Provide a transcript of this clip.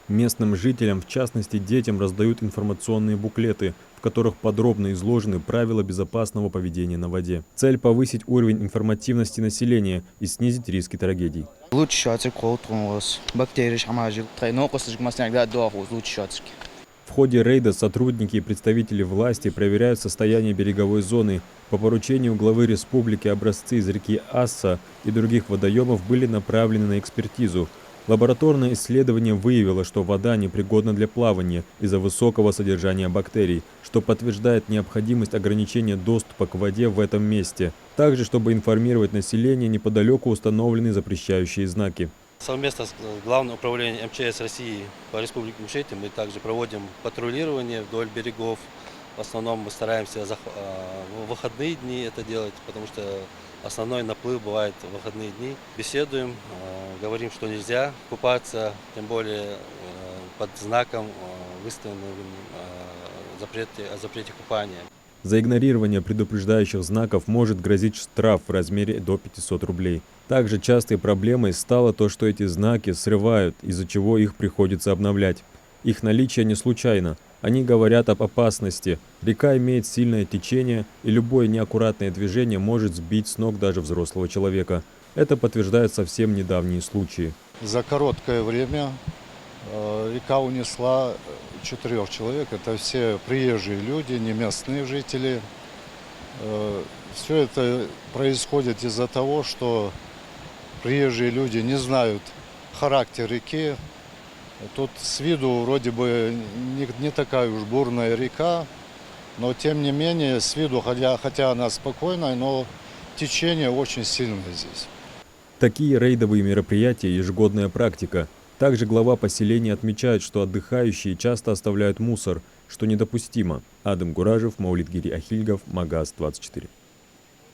Местным жителям, в частности детям, раздают информационные буклеты, в которых подробно изложены правила безопасного поведения на воде. Цель – повысить уровень информативности населения и снизить риски трагедий. В ходе рейда сотрудники и представители власти проверяют состояние береговой зоны. По поручению главы республики образцы из реки Асса и других водоемов были направлены на экспертизу. Лабораторное исследование выявило, что вода непригодна для плавания из-за высокого содержания бактерий, что подтверждает необходимость ограничения доступа к воде в этом месте. Также, чтобы информировать население, неподалеку установлены запрещающие знаки. Совместно с Главным управлением МЧС России по Республике Ингушетия мы также проводим патрулирование вдоль берегов. В основном мы стараемся в выходные дни это делать, потому что основной наплыв бывает в выходные дни. Беседуем, говорим, что нельзя купаться, тем более под знаком выставленным о запрете купания. За игнорирование предупреждающих знаков может грозить штраф в размере до 500 рублей. Также частой проблемой стало то, что эти знаки срывают, из-за чего их приходится обновлять. Их наличие не случайно. Они говорят об опасности. Река имеет сильное течение, и любое неаккуратное движение может сбить с ног даже взрослого человека. Это подтверждают совсем недавние случаи. За короткое время река унесла 4 человек. Это все приезжие люди, не местные жители. Все это происходит из-за того, что приезжие люди не знают характер реки. Тут с виду вроде бы не такая уж бурная река, но тем не менее с виду, хотя она спокойная, но течение очень сильное здесь. Такие рейдовые мероприятия – ежегодная практика. Также глава поселения отмечает, что отдыхающие часто оставляют мусор, что недопустимо. Адам Гуражев, Маулит Гири Ахильгов, Магаз 24.